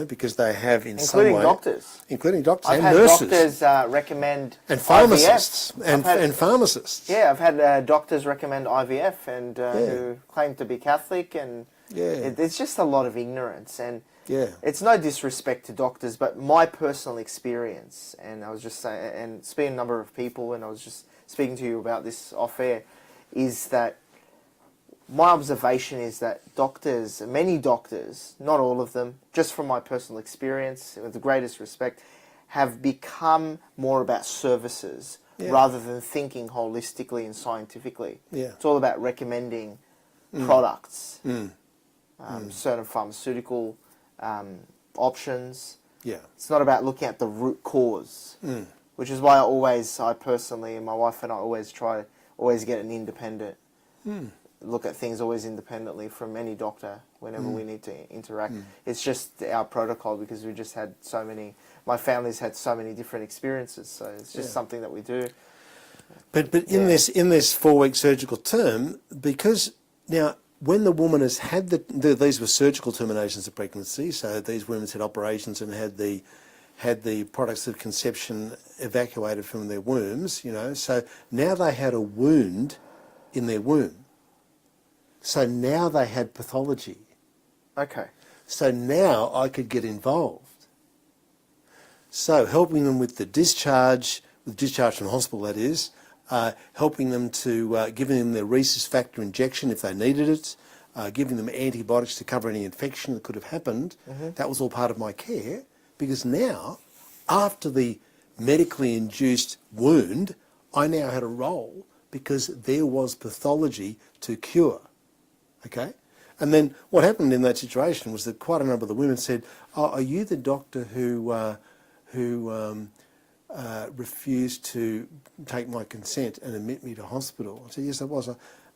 Because they have in some way, including doctors, I've and had nurses, doctors recommend and pharmacists, IVF. and pharmacists. Yeah, I've had doctors recommend IVF and who claim to be Catholic, and it's just a lot of ignorance. And it's no disrespect to doctors, but my personal experience, and I was just saying, and speaking to a number of people, and I was just speaking to you about this off air, is that my observation is that doctors, many doctors, not all of them, just from my personal experience, with the greatest respect, have become more about services rather than thinking holistically and scientifically. Yeah. It's all about recommending products, certain pharmaceutical options. Yeah. It's not about looking at the root cause, which is why I personally, and my wife and I always get an independent look at things always independently from any doctor whenever we need to interact. It's just our protocol because we just had my family's had so many different experiences, so it's just something that we do. But in this 4-week surgical term, because now when the woman has had these were surgical terminations of pregnancy, so these women had operations and had the products of conception evacuated from their wombs, so now they had a wound in their womb. So now they had pathology. Okay. So now I could get involved. So helping them with the discharge from hospital, that is, helping them to, giving them their rhesus factor injection if they needed it, giving them antibiotics to cover any infection that could have happened. That was all part of my care, because now, after the medically induced wound, I now had a role because there was pathology to cure. Okay? And then what happened in that situation was that quite a number of the women said, "Oh, are you the doctor who refused to take my consent and admit me to hospital?" I said, "Yes, I was."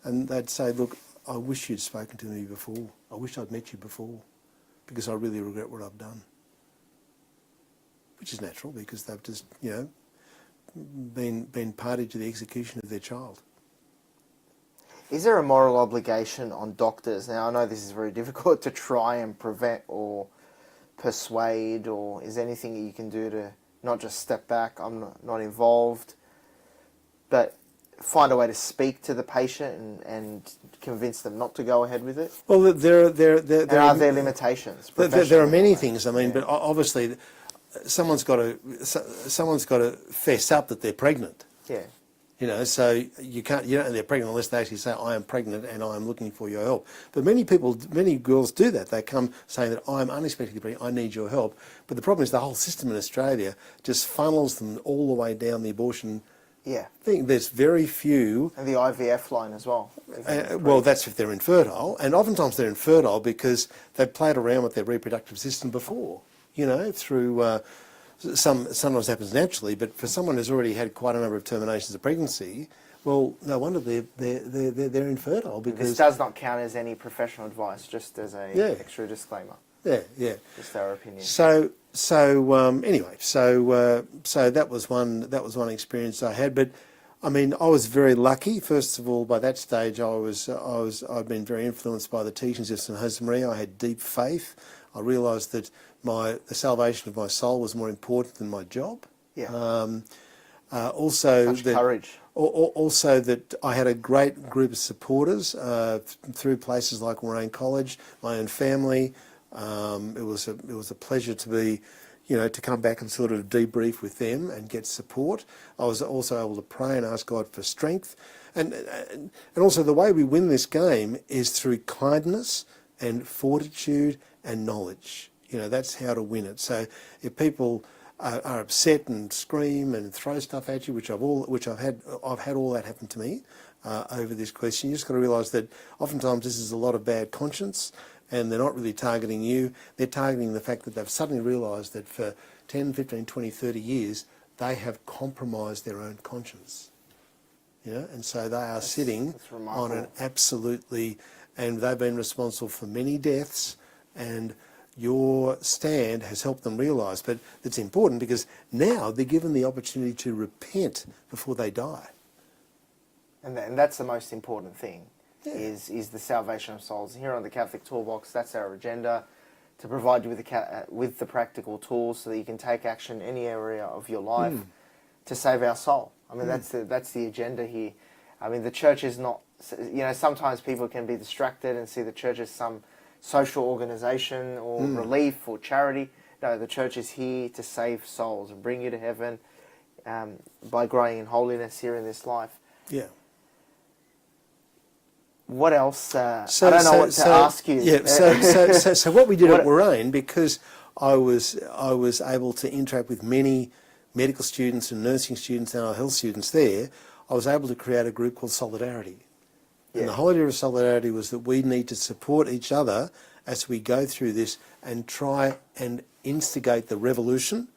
And they'd say, "Look, I wish you'd spoken to me before. I wish I'd met you before, because I really regret what I've done." Which is natural, because they've just, been party to the execution of their child. Is there a moral obligation on doctors? Now, I know this is very difficult to try and prevent or persuade, or is there anything that you can do to not just step back, I'm not involved, but find a way to speak to the patient and convince them not to go ahead with it? Well, are there limitations? There are many things. I mean, but obviously, someone's got to fess up that they're pregnant. Yeah. So you don't know they're pregnant unless they actually say, "I am pregnant and I am looking for your help." But many girls do that. They come saying that I'm unexpectedly pregnant, I need your help. But the problem is the whole system in Australia just funnels them all the way down the abortion thing. There's very few. And the IVF line as well. Well, that's if they're infertile. And oftentimes they're infertile because they've played around with their reproductive system before, through... sometimes happens naturally, but for someone who's already had quite a number of terminations of pregnancy, well, no wonder they're infertile, because this does not count as any professional advice, just as a extra disclaimer. Yeah. Just our opinion. So that was one experience I had. But I mean, I was very lucky. First of all, by that stage, I'd been very influenced by the teachings of St. Josemaria. I had deep faith. I realised that the salvation of my soul was more important than my job. Yeah. Also, courage. Also that I had a great group of supporters through places like Moraine College, my own family. It was a pleasure to be, to come back and sort of debrief with them and get support. I was also able to pray and ask God for strength, and also the way we win this game is through kindness and fortitude and knowledge. That's how to win it. So if people are upset and scream and throw stuff at you, which I've had all that happen to me, over this question. You just got to realise that oftentimes this is a lot of bad conscience, and they're not really targeting you. They're targeting the fact that they've suddenly realised that for 10, 15, 20, 30 years, they have compromised their own conscience. You know, and so they are sitting on an absolutely, and they've been responsible for many deaths, and your stand has helped them realise. But it's important because now they're given the opportunity to repent before they die. And that's the most important thing, Yeah. is the salvation of souls. Here on the Catholic Toolbox, that's our agenda, to provide you with the practical tools so that you can take action in any area of your life to save our soul. I mean, that's the agenda here. I mean, the church is not, you know, sometimes people can be distracted and see the church as some social organisation or relief or charity. No, the church is here to save souls and bring you to heaven by growing in holiness here in this life. Yeah. What else? I don't know what to ask you. Yeah. So what we did at Warrain, because I was able to interact with many medical students and nursing students and our health students there, I was able to create a group called Solidarity. Yeah. And the whole idea of Solidarity was that we need to support each other as we go through this and try and instigate the revolution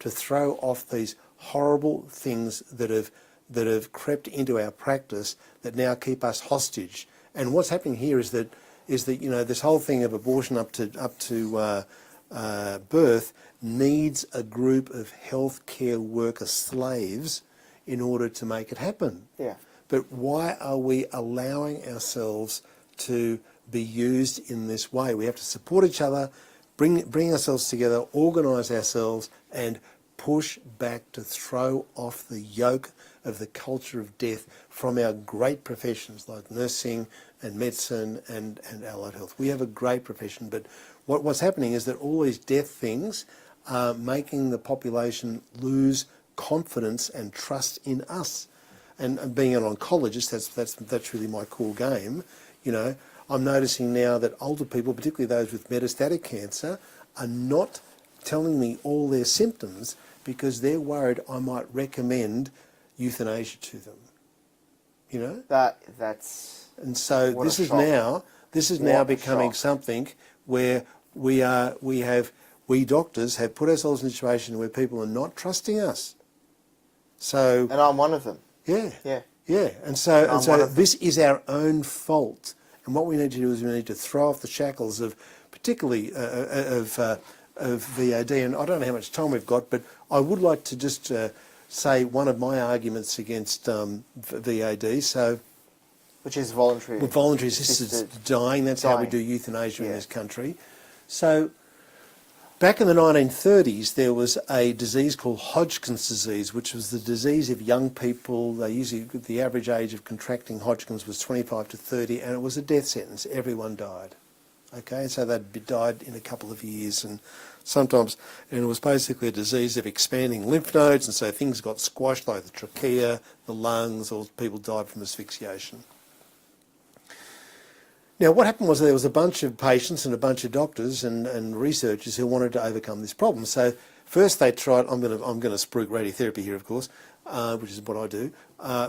to throw off these horrible things that have crept into our practice that now keep us hostage. And what's happening here is that you know, this whole thing of abortion up to birth needs a group of healthcare worker slaves in order to make it happen. Yeah. But why are we allowing ourselves to be used in this way? We have to support each other, bring ourselves together, organise ourselves, and push back to throw off the yoke of the culture of death from our great professions like nursing and medicine and allied health. We have a great profession, but what's happening is that all these death things are making the population lose confidence and trust in us. And being an oncologist, that's really my core game. You know, I'm noticing now that older people, particularly those with metastatic cancer, are not telling me all their symptoms because they're worried I might recommend euthanasia to them. You know? That's and so what this a is shock. now becoming something where we doctors have put ourselves in a situation where people are not trusting us. So and I'm one of them. Yeah. And so this is our own fault. And what we need to do is we need to throw off the shackles of, particularly of VOD. And I don't know how much time we've got, but I would like to just say one of my arguments against VOD. So, which is voluntary. Well, voluntary assisted dying. That's how we do euthanasia in this country. So, back in the 1930s, there was a disease called Hodgkin's disease, which was the disease of young people. The average age of contracting Hodgkin's was 25 to 30, and it was a death sentence. Everyone died. Okay, so they'd died in a couple of years, and it was basically a disease of expanding lymph nodes, and so things got squashed like the trachea, the lungs, or people died from asphyxiation. Now, what happened was there was a bunch of patients and a bunch of doctors and researchers who wanted to overcome this problem. So first they tried, I'm going to spruik radiotherapy here, of course, which is what I do.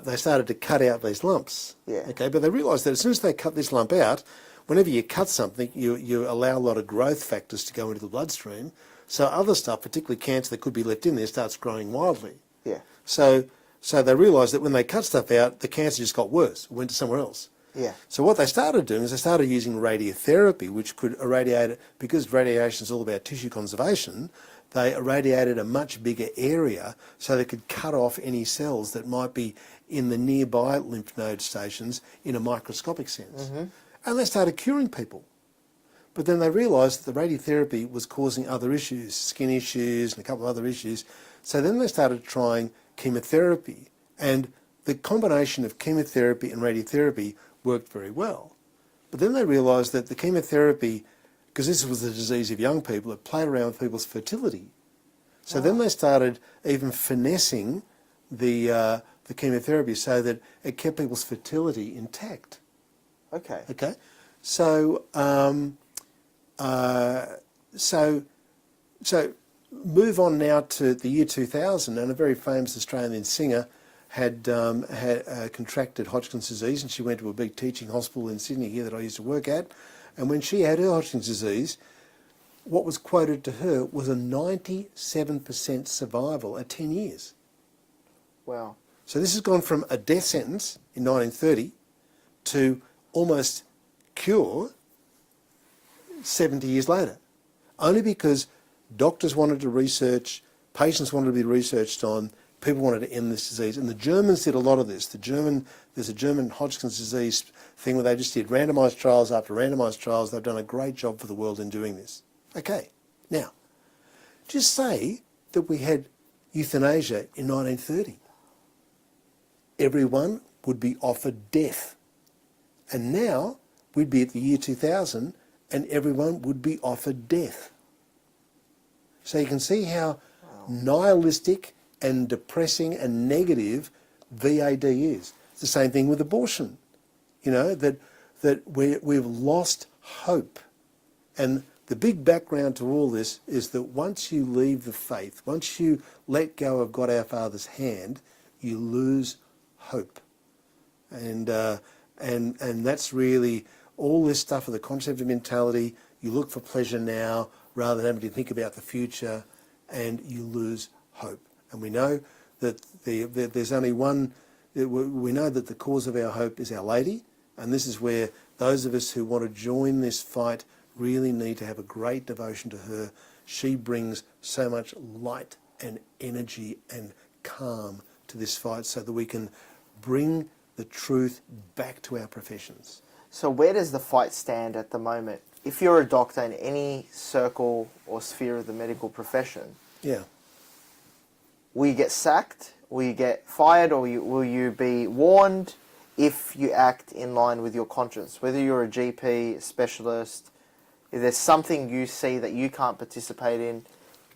They started to cut out these lumps. Yeah. Okay, but they realised that as soon as they cut this lump out, whenever you cut something, you allow a lot of growth factors to go into the bloodstream. So other stuff, particularly cancer that could be left in there, starts growing wildly. Yeah. So they realised that when they cut stuff out, the cancer just got worse, went to somewhere else. Yeah. So what they started doing is they started using radiotherapy, which could irradiate it, because radiation is all about tissue conservation. They irradiated a much bigger area so they could cut off any cells that might be in the nearby lymph node stations in a microscopic sense. Mm-hmm. And they started curing people. But then they realised that the radiotherapy was causing other issues, skin issues and a couple of other issues. So then they started trying chemotherapy. And the combination of chemotherapy and radiotherapy worked very well. But then they realised that the chemotherapy, because this was the disease of young people, it played around with people's fertility. So then they started even finessing the chemotherapy so that it kept people's fertility intact. Okay. Okay. So move on now to the year 2000, and a very famous Australian singer had contracted Hodgkin's disease, and she went to a big teaching hospital in Sydney here that I used to work at. And when she had her Hodgkin's disease, what was quoted to her was a 97% survival at 10 years. Wow. So this has gone from a death sentence in 1930 to almost cure 70 years later, only because doctors wanted to research, patients wanted to be researched on, people wanted to end this disease. And the Germans did a lot of this. There's a German Hodgkin's disease thing where they just did randomised trials after randomised trials. They've done a great job for the world in doing this. Okay, now, just say that we had euthanasia in 1930. Everyone would be offered death. And now we'd be at the year 2000 and everyone would be offered death. So you can see how nihilistic and depressing and negative VAD is. It's the same thing with abortion. You know, that we've lost hope. And the big background to all this is that once you leave the faith, once you let go of God our Father's hand, you lose hope. And that's really all this stuff of the concept of mentality. You look for pleasure now rather than having to think about the future, and you lose hope. And we know that there's only one, we know that the cause of our hope is Our Lady, and this is where those of us who want to join this fight really need to have a great devotion to her. She brings so much light and energy and calm to this fight so that we can bring the truth back to our professions. So where does the fight stand at the moment? If you're a doctor in any circle or sphere of the medical profession, Yeah. will you get sacked? Will you get fired? Or will you be warned if you act in line with your conscience? Whether you're a GP, specialist, if there's something you see that you can't participate in,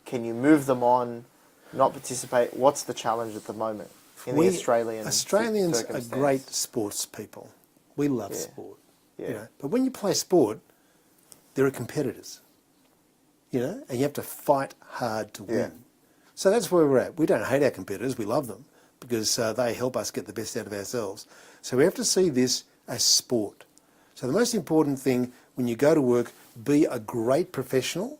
can you move them on, not participate? What's the challenge at the moment in the Australians are great sports people. We love sport. Yeah. You know? But when you play sport, there are competitors. You know, and you have to fight hard to win. Yeah. So that's where we're at. We don't hate our competitors, we love them because they help us get the best out of ourselves. So we have to see this as sport. So the most important thing when you go to work, be a great professional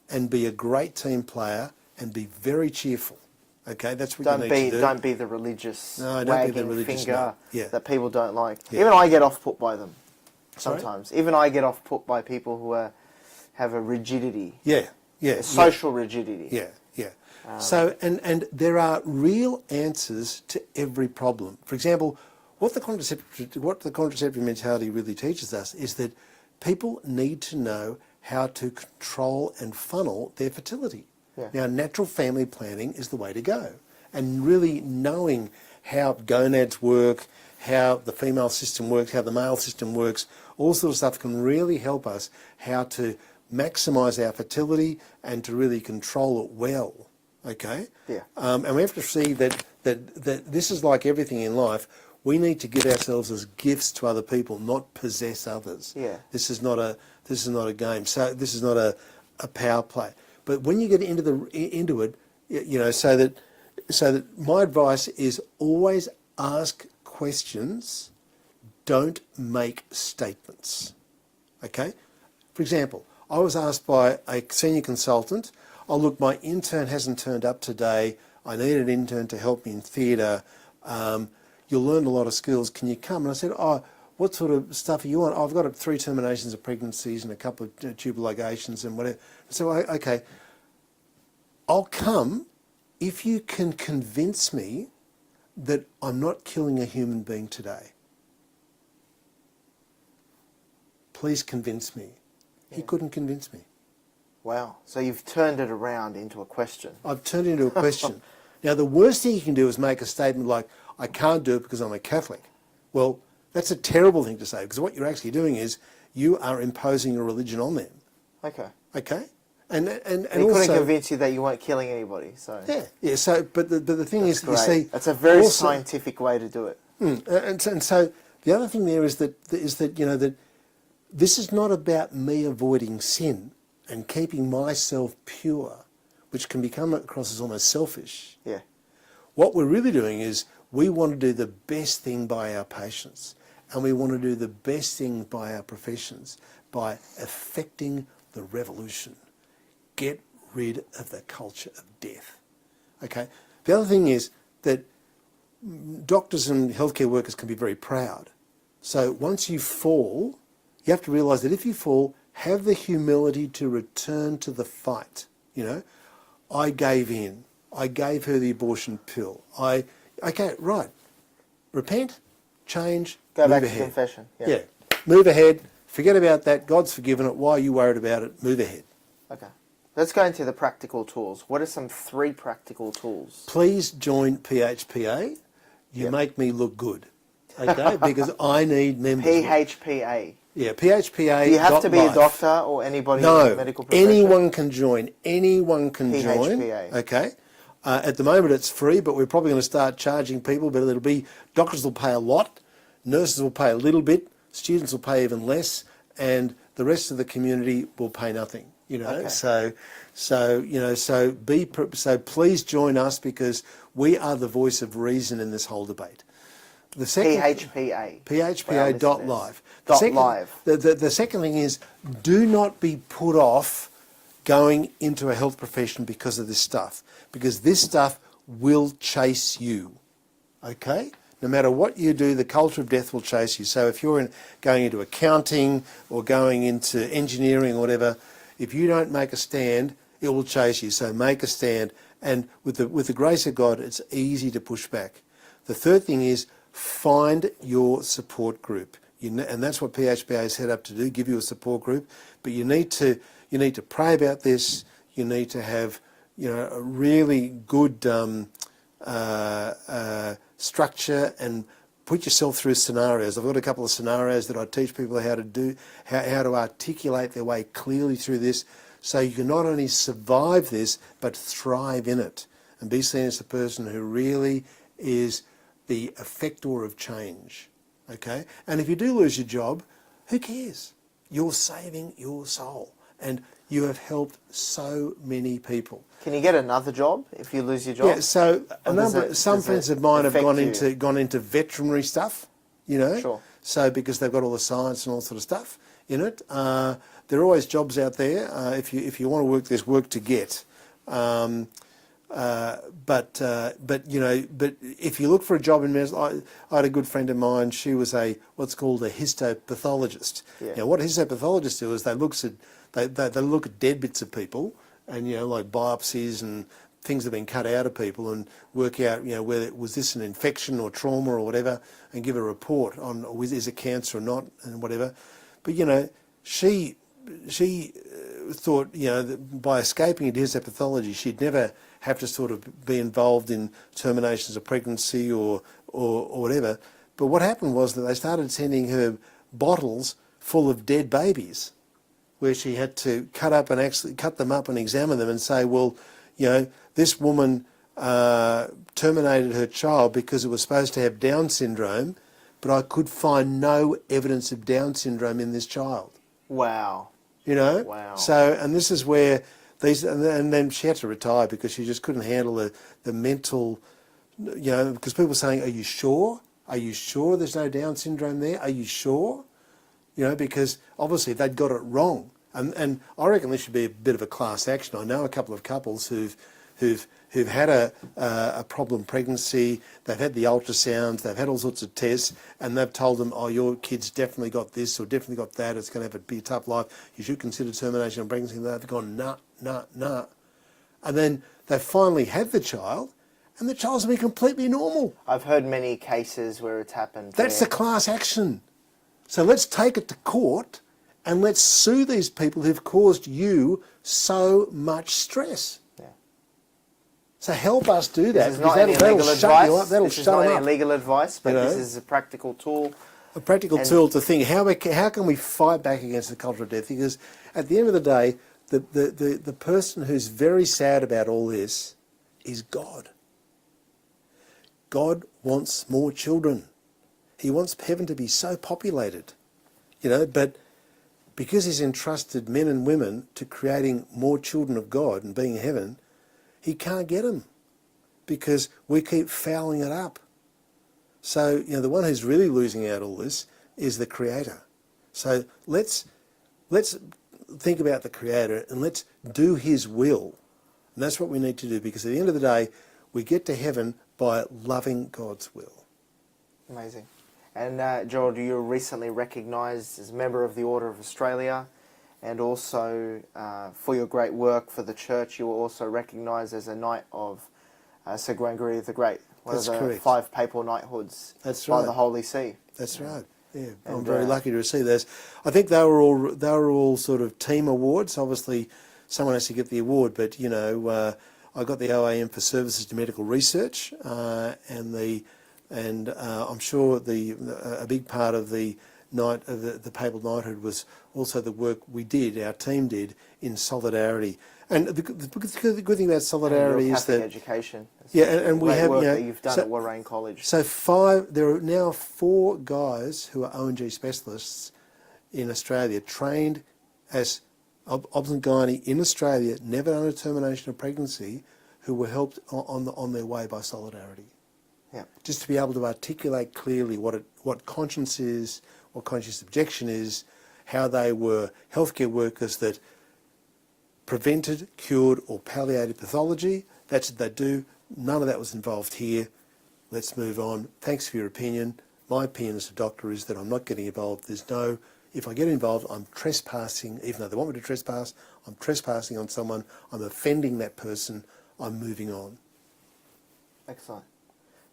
and be a great team player and be very cheerful. Okay, that's what you need to do. Don't be the religious wagging finger that people don't like. Yeah. Even I get off put by them Sorry? sometimes. Even I get off put by people who have a rigidity. A social rigidity. Yeah. So, and there are real answers to every problem. For example, what the contraceptive mentality really teaches us is that people need to know how to control and funnel their fertility. Yeah. Now, natural family planning is the way to go. And really knowing how gonads work, how the female system works, how the male system works, all sorts of stuff can really help us how to maximise our fertility and to really control it well. Okay? Yeah. And we have to see that this is like everything in life. We need to give ourselves as gifts to other people, not possess others. Yeah. This is not a game. So this is not a power play. But when you get into it, you know, so that my advice is always ask questions, don't make statements. Okay? For example, I was asked by a senior consultant, oh look, my intern hasn't turned up today, I need an intern to help me in theatre, you'll learn a lot of skills, can you come? And I said, oh, what sort of stuff are you on? Oh, I've got 3 terminations of pregnancies and a couple of tubal ligations and whatever. So, okay, I'll come if you can convince me that I'm not killing a human being today. Please convince me. Yeah. He couldn't convince me. Wow. So you've turned it around into a question. I've turned it into a question. Now, the worst thing you can do is make a statement like, I can't do it because I'm a Catholic. Well, that's a terrible thing to say, because what you're actually doing is you are imposing a religion on them. Okay. Okay? And he also, couldn't convince you that you weren't killing anybody. So yeah. So, but the thing is, great. You see, that's a very also, scientific way to do it. And so the other thing there is that you know that this is not about me avoiding sin and keeping myself pure, which can become across as almost selfish. Yeah. What we're really doing is We want to do the best thing by our patients, and we want to do the best thing by our professions by effecting the revolution. Get rid of the culture of death. Okay? The other thing is that doctors and healthcare workers can be very proud. So once you fall, you have to realise that if you fall, have the humility to return to the fight. You know, I gave in. I gave her the abortion pill. Okay, right. Repent, change, Go move back ahead. to confession. Yeah. Move ahead. Forget about that. God's forgiven it. Why are you worried about it? Move ahead. Okay. Let's go into the practical tools. What are some 3 practical tools? Please join PHPA. You make me look good. Okay? Because I need members. PHPA. Yeah, PHPA. Do you have to be a doctor or anybody in the medical profession? Anyone can join. Anyone can join. PHPA. Okay. At the moment it's free, but we're probably going to start charging people, but it'll be, doctors will pay a lot, nurses will pay a little bit, students will pay even less, and the rest of the community will pay nothing. You know, Okay. so please join us, because we are the voice of reason in this whole debate. The second, PHPA. PHPA.live. .live. The second thing is, do not be put off going into a health profession because of this stuff, because this stuff will chase you. Okay? No matter what you do, the culture of death will chase you. So if you're going into accounting or going into engineering or whatever, if you don't make a stand, it will chase you. So make a stand. And with the grace of God, it's easy to push back. The third thing is, find your support group. And that's what PHPA is set up to do, give you a support group. But you need to pray about this. You need to have, a really good structure, and put yourself through scenarios. I've got a couple of scenarios that I teach people how to do, how to articulate their way clearly through this, so you can not only survive this, but thrive in it, and be seen as the person who really is the effector of change. Okay? And if you do lose your job, who cares? You're saving your soul, and you have helped so many people. Can you get another job if you lose your job? Yeah, so some friends of mine have gone into veterinary stuff, Sure. So because they've got all the science and all sort of stuff in it. There are always jobs out there. If you want to work, there's work to get. But if you look for a job in medicine, I had a good friend of mine. She was what's called a histopathologist. Yeah. Now, what a histopathologists do is they look at dead bits of people, and like biopsies and things that have been cut out of people, and work out whether was this an infection or trauma or whatever, and give a report on is it cancer or not and whatever. But she thought that by escaping into histopathology, she'd never have to sort of be involved in terminations of pregnancy or whatever. But what happened was that they started sending her bottles full of dead babies, where she had to cut them up and examine them and say, well, this woman terminated her child because it was supposed to have Down syndrome, but I could find no evidence of Down syndrome in this child. Wow. Wow. So, and this is where and then she had to retire because she just couldn't handle the mental, because people were saying, are you sure? Are you sure there's no Down syndrome there? Are you sure? Because obviously they'd got it wrong. And I reckon there should be a bit of a class action. I know a couple of couples who've had a problem pregnancy, they've had the ultrasounds, they've had all sorts of tests, and they've told them, oh, your kid's definitely got this or definitely got that, it's going to be a tough life, you should consider termination of pregnancy. And they've gone, nah. And then they've finally had the child, and the child's been completely normal. I've heard many cases where it's happened. That's the class action. So let's take it to court, and let's sue these people who've caused you so much stress. Yeah. So help us do that. This is not any legal advice. This is not any legal advice, but this is a practical tool. A practical tool to think, how can we fight back against the culture of death? Because at the end of the day, the person who's very sad about all this is God. God wants more children. He wants heaven to be so populated, but because he's entrusted men and women to creating more children of God and being in heaven, he can't get them because we keep fouling it up. So, the one who's really losing out all this is the Creator. So let's think about the Creator and let's do His will. And that's what we need to do, because at the end of the day, we get to heaven by loving God's will. Amazing. And Gerald, you were recently recognised as a member of the Order of Australia, and also for your great work for the church, you were also recognised as a Knight of Sir Gregory the Great, one That's of the correct. 5 papal knighthoods by the Holy See. That's right. Yeah, I'm And, very lucky to receive those. I think they were all sort of team awards. Obviously, someone has to get the award, but I got the OAM for services to medical research, and I'm sure a big part of the papal knighthood was also the work we did, our team did, in solidarity. And the good thing about solidarity is that education. and we have work that you've done at Warrain College. So there are now 4 guys who are O&G specialists in Australia, trained as obs and gynae in Australia, never done a termination of pregnancy, who were helped on their way by solidarity. Yeah. Just to be able to articulate clearly what conscience is, what conscious objection is, how they were healthcare workers that prevented, cured or palliated pathology. That's what they do. None of that was involved here. Let's move on. Thanks for your opinion. My opinion as a doctor is that I'm not getting involved. If I get involved, I'm trespassing. Even though they want me to trespass, I'm trespassing on someone. I'm offending that person. I'm moving on. Excellent.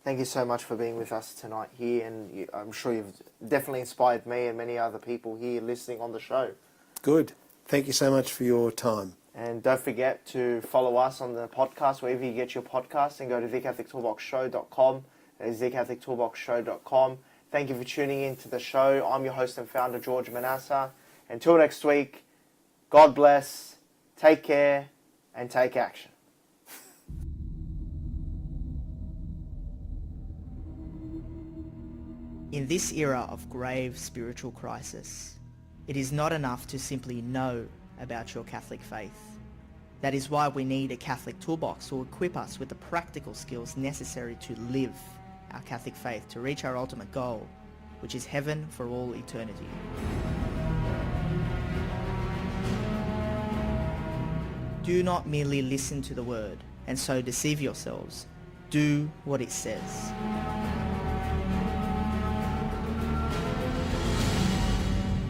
Thank you so much for being with us tonight here, and I'm sure you've definitely inspired me and many other people here listening on the show. Good. Thank you so much for your time. And don't forget to follow us on the podcast, wherever you get your podcasts, and go to thecatholictoolboxshow.com. That is thecatholictoolboxshow.com. Thank you for tuning in to the show. I'm your host and founder, George Manassa. Until next week, God bless, take care, and take action. In this era of grave spiritual crisis, it is not enough to simply know about your Catholic faith. That is why we need a Catholic Toolbox to equip us with the practical skills necessary to live our Catholic faith to reach our ultimate goal, which is heaven for all eternity. Do not merely listen to the word and so deceive yourselves. Do what it says.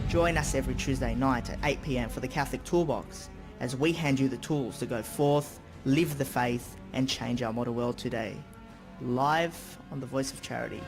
Join us every Tuesday night at 8 p.m. for the Catholic Toolbox as we hand you the tools to go forth, live the faith, and change our modern world today. Live on the Voice of Charity.